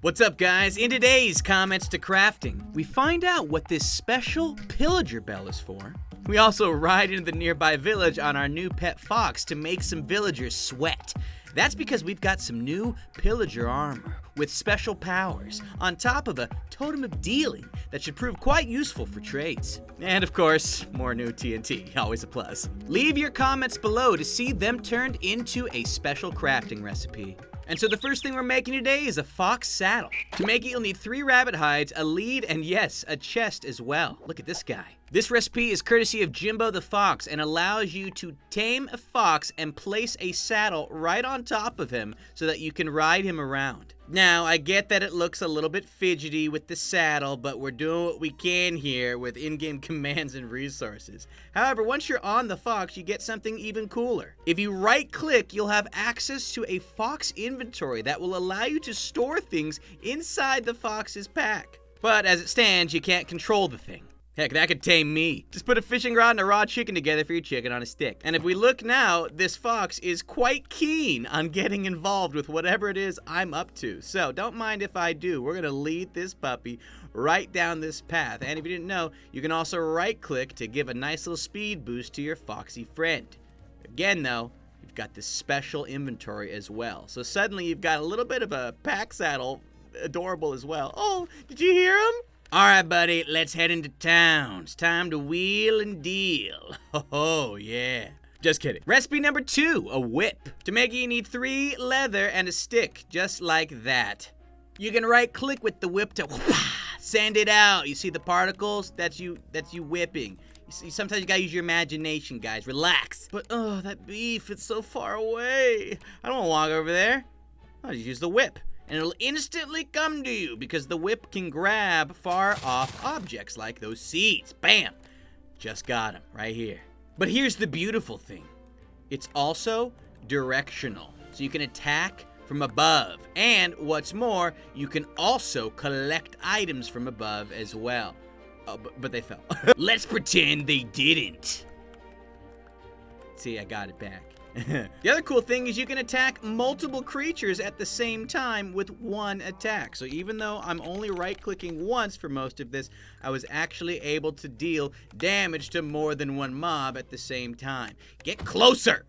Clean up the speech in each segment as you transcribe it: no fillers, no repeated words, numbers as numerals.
What's up, guys? In today's Comments to Crafting, we find out what this special pillager bell is for. We also ride into the nearby village on our new pet fox to make some villagers sweat. That's because we've got some new Pillager Armor with special powers, on top of a Totem of Dealing that should prove quite useful for trades. And of course, more new TNT, always a plus. Leave your comments below to see them turned into a special crafting recipe. And so the first thing we're making today is a fox saddle. To make it, you'll need 3 rabbit hides, a lead, and yes, a chest as well. Look at this guy. This recipe is courtesy of Jimbo the Fox and allows you to tame a fox and place a saddle right on top of him so that you can ride him around. Now, I get that it looks a little bit fidgety with the saddle, but we're doing what we can here with in-game commands and resources. However, once you're on the fox, you get something even cooler. If you right-click, you'll have access to a fox inventory that will allow you to store things inside the fox's pack. But as it stands, you can't control the thing. Heck, that could tame me. Just put a fishing rod and a raw chicken together for your chicken on a stick. And if we look now, this fox is quite keen on getting involved with whatever it is I'm up to. So don't mind if I do. We're gonna lead this puppy right down this path. And if you didn't know, you can also right-click to give a nice little speed boost to your foxy friend. Again though, you've got this special inventory as well. So suddenly you've got a little bit of a pack saddle, adorable as well. Oh, did you hear him? All right, buddy, let's head into town. It's time to wheel and deal. Oh, yeah. Just kidding. Recipe number 2, a whip. To make it, you need 3 leather and a stick, just like that. You can right-click with the whip to send it out. You see the particles? That's you whipping. You see, sometimes you gotta use your imagination, guys. Relax. But, oh, that beef, it's so far away. I don't wanna walk over there. I'll just use the whip. And it'll instantly come to you because the whip can grab far off objects like those seeds. Bam! Just got them right here. But here's the beautiful thing. It's also directional. So you can attack from above. And what's more, you can also collect items from above as well. Oh, but they fell. Let's pretend they didn't. See, I got it back. The other cool thing is you can attack multiple creatures at the same time with one attack. So even though I'm only right-clicking once for most of this, I was actually able to deal damage to more than one mob at the same time. Get closer!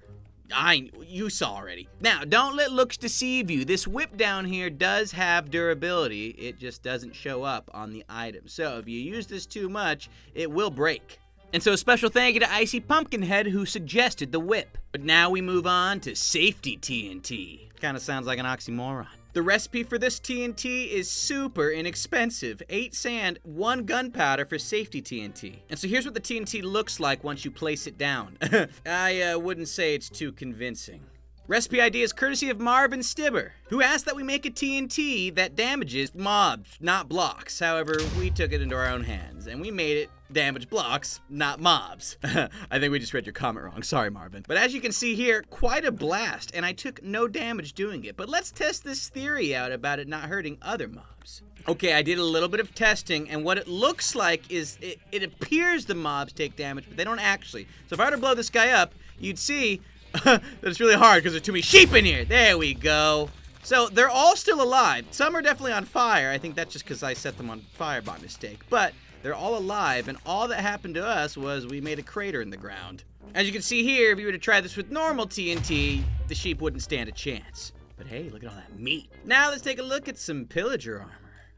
You saw already. Now, don't let looks deceive you. This whip down here does have durability. It just doesn't show up on the item. So if you use this too much, it will break. And so a special thank you to Icy Pumpkinhead who suggested the whip. But now we move on to safety TNT. Kind of sounds like an oxymoron. The recipe for this TNT is super inexpensive. 8 sand, 1 gunpowder for safety TNT. And so here's what the TNT looks like once you place it down. I wouldn't say it's too convincing. Recipe idea is courtesy of Marvin Stibber, who asked that we make a TNT that damages mobs, not blocks. However, we took it into our own hands, and we made it damage blocks, not mobs. I think we just read your comment wrong. Sorry, Marvin. But as you can see here, quite a blast, and I took no damage doing it. But let's test this theory out about it not hurting other mobs. Okay, I did a little bit of testing, and what it looks like is it appears the mobs take damage, but they don't actually. So if I were to blow this guy up, you'd see that it's really hard because there's too many sheep in here. There we go. So they're all still alive. Some are definitely on fire. I think that's just because I set them on fire by mistake. But they're all alive, and all that happened to us was we made a crater in the ground. As you can see here, if you were to try this with normal TNT, the sheep wouldn't stand a chance. But hey, look at all that meat. Now let's take a look at some Pillager Armor.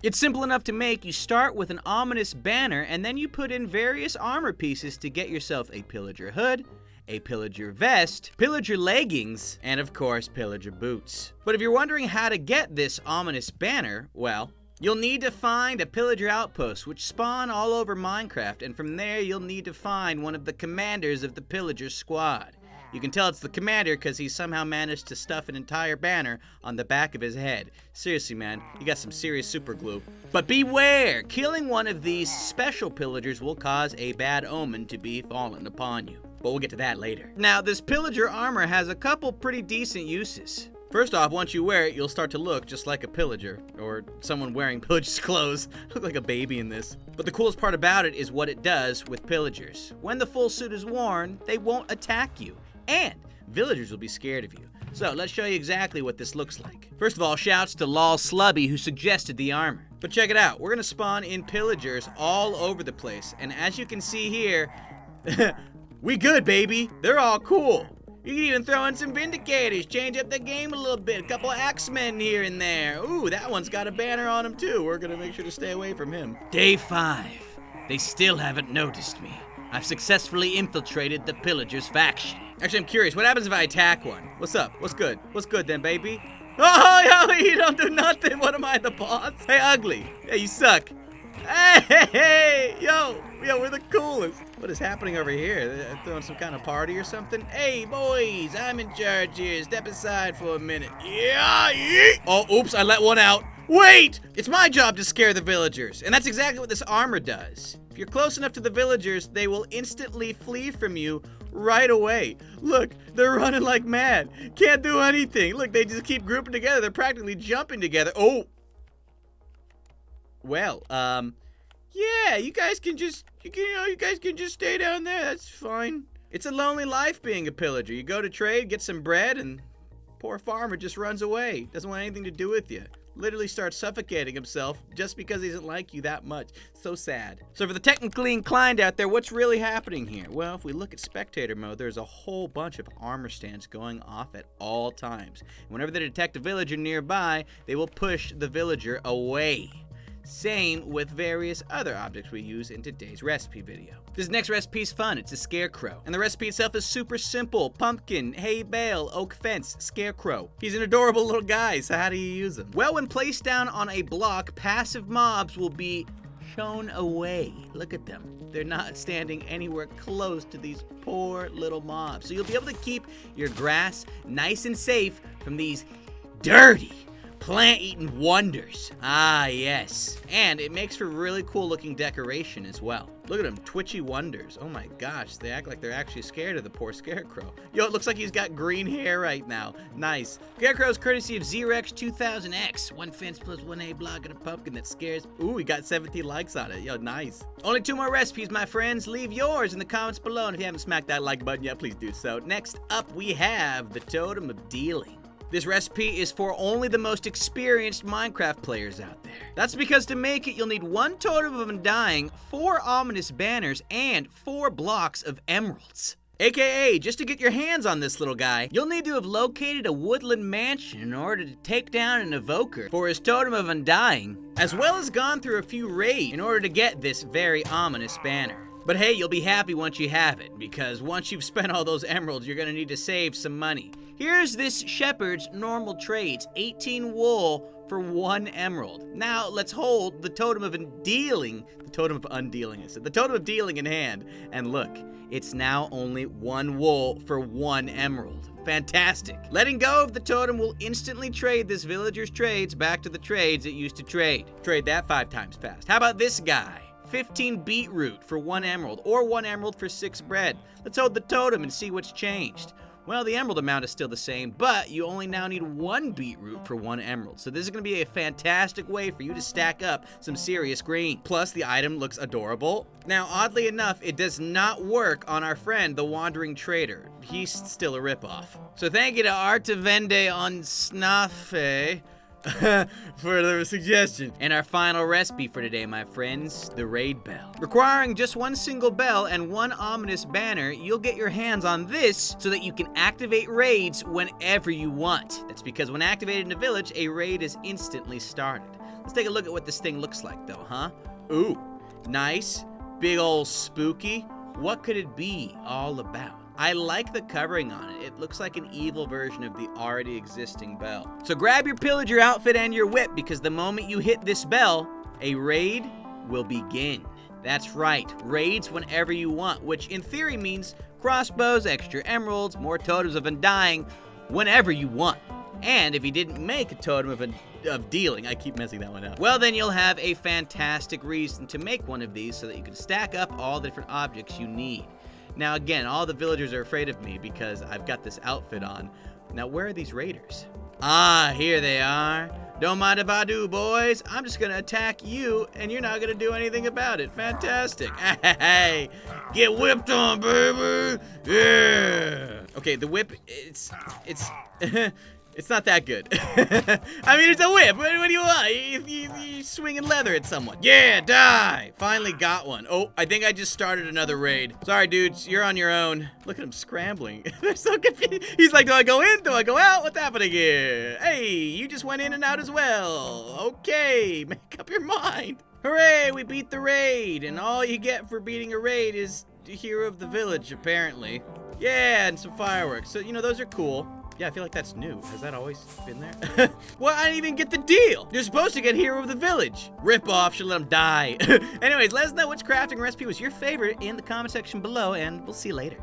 It's simple enough to make. You start with an ominous banner, and then you put in various armor pieces to get yourself a Pillager hood, a Pillager vest, Pillager leggings, and of course, Pillager boots. But if you're wondering how to get this ominous banner, well, you'll need to find a Pillager outpost, which spawn all over Minecraft, and from there you'll need to find one of the commanders of the Pillager squad. You can tell it's the commander because he somehow managed to stuff an entire banner on the back of his head. Seriously, man, you got some serious super glue. But beware! Killing one of these special pillagers will cause a bad omen to be fallen upon you. But we'll get to that later. Now, this Pillager armor has a couple pretty decent uses. First off, once you wear it, you'll start to look just like a pillager, or someone wearing pillager's clothes. I look like a baby in this. But the coolest part about it is what it does with pillagers. When the full suit is worn, they won't attack you, and villagers will be scared of you. So let's show you exactly what this looks like. First of all, shouts to Lol Slubby who suggested the armor. But check it out, we're gonna spawn in pillagers all over the place, and as you can see here, we good, baby. They're all cool. You can even throw in some Vindicators, change up the game a little bit. A couple of Axemen here and there. Ooh, that one's got a banner on him too. We're gonna make sure to stay away from him. Day 5. They still haven't noticed me. I've successfully infiltrated the Pillagers faction. Actually, I'm curious, what happens if I attack one? What's up? What's good? What's good then, baby? Oh, yo, you don't do nothing. What am I, the boss? Hey, ugly. Yeah, you suck. Hey, yo, we're the coolest. What is happening over here? They're throwing some kind of party or something? Hey, boys, I'm in charge here. Step aside for a minute. Yeah, yeet. Oh, oops, I let one out. Wait! It's my job to scare the villagers, and that's exactly what this armor does. If you're close enough to the villagers, they will instantly flee from you right away. Look, they're running like mad. Can't do anything. Look, they just keep grouping together. They're practically jumping together. Oh! Well, yeah, you guys can just stay down there. That's fine. It's a lonely life being a pillager. You go to trade, get some bread, and poor farmer just runs away. Doesn't want anything to do with you. Literally starts suffocating himself just because he doesn't like you that much. So sad. So for the technically inclined out there, what's really happening here? Well, if we look at spectator mode, there's a whole bunch of armor stands going off at all times. And whenever they detect a villager nearby, they will push the villager away. Same with various other objects we use in today's recipe video. This next recipe is fun. It's a Scarecrow. And the recipe itself is super simple. Pumpkin, hay bale, oak fence, Scarecrow. He's an adorable little guy, so how do you use him? Well, when placed down on a block, passive mobs will be shown away. Look at them. They're not standing anywhere close to these poor little mobs. So you'll be able to keep your grass nice and safe from these dirty plant-eating wonders. Ah, yes. And it makes for really cool looking decoration as well. Look at them, twitchy wonders. Oh my gosh, they act like they're actually scared of the poor Scarecrow. Yo, it looks like he's got green hair right now. Nice. Scarecrow's courtesy of Xerex 2000X. One fence plus one A block and a pumpkin that scares. Ooh, we got 17 likes on it. Yo, nice. Only 2 more recipes, my friends. Leave yours in the comments below. And if you haven't smacked that like button yet, please do so. Next up, we have the Totem of Dealing. This recipe is for only the most experienced Minecraft players out there. That's because to make it, you'll need 1 Totem of Undying, 4 ominous banners, and 4 blocks of emeralds. AKA, just to get your hands on this little guy, you'll need to have located a woodland mansion in order to take down an evoker for his Totem of Undying, as well as gone through a few raids in order to get this very ominous banner. But hey, you'll be happy once you have it, because once you've spent all those emeralds, you're gonna need to save some money. Here's this shepherd's normal trades, 18 wool for 1 emerald. Now let's hold the Totem of Undealing, the Totem of Dealing in hand, and look, it's now only 1 wool for 1 emerald. Fantastic. Letting go of the totem will instantly trade this villager's trades back to the trades it used to trade. Trade that 5 times fast. How about this guy? 15 beetroot for 1 emerald, or 1 emerald for 6 bread. Let's hold the totem and see what's changed. Well, the emerald amount is still the same, but you only now need 1 beetroot for 1 emerald. So this is going to be a fantastic way for you to stack up some serious green. Plus, the item looks adorable. Now, oddly enough, it does not work on our friend, the Wandering Trader. He's still a ripoff. So thank you to Artavende on Snafe for the suggestion. And our final recipe for today, my friends, the raid bell. Requiring just 1 single bell and 1 ominous banner, you'll get your hands on this so that you can activate raids whenever you want. That's because when activated in a village, a raid is instantly started. Let's take a look at what this thing looks like though, huh? Ooh, nice, big ol' spooky. What could it be all about? I like the covering on it. It looks like an evil version of the already existing bell. So grab your pillager outfit and your whip, because the moment you hit this bell, a raid will begin. That's right, raids whenever you want, which in theory means crossbows, extra emeralds, more Totems of Undying, whenever you want. And if you didn't make a Totem of Dealing, I keep messing that one up, well then you'll have a fantastic reason to make one of these so that you can stack up all the different objects you need. Now again, all the villagers are afraid of me because I've got this outfit on. Now where are these raiders? Ah, here they are. Don't mind if I do, boys. I'm just gonna attack you, and you're not gonna do anything about it. Fantastic. Hey, get whipped on, baby. Yeah. Okay, the whip, it's it's not that good. I mean, it's a whip. What do you want? You swinging leather at someone. Yeah, die. Finally got one. Oh, I think I just started another raid. Sorry, dudes. You're on your own. Look at him scrambling. They're so confused. He's like, do I go in? Do I go out? What's happening here? Hey, you just went in and out as well. Okay, make up your mind. Hooray, we beat the raid. And all you get for beating a raid is hero of the village, apparently. Yeah, and some fireworks. So, you know, those are cool. Yeah, I feel like that's new. Has that always been there? Well, I didn't even get the deal. You're supposed to get hero of the village. Rip off, should let him die. Anyways, let us know which crafting recipe was your favorite in the comment section below, and we'll see you later.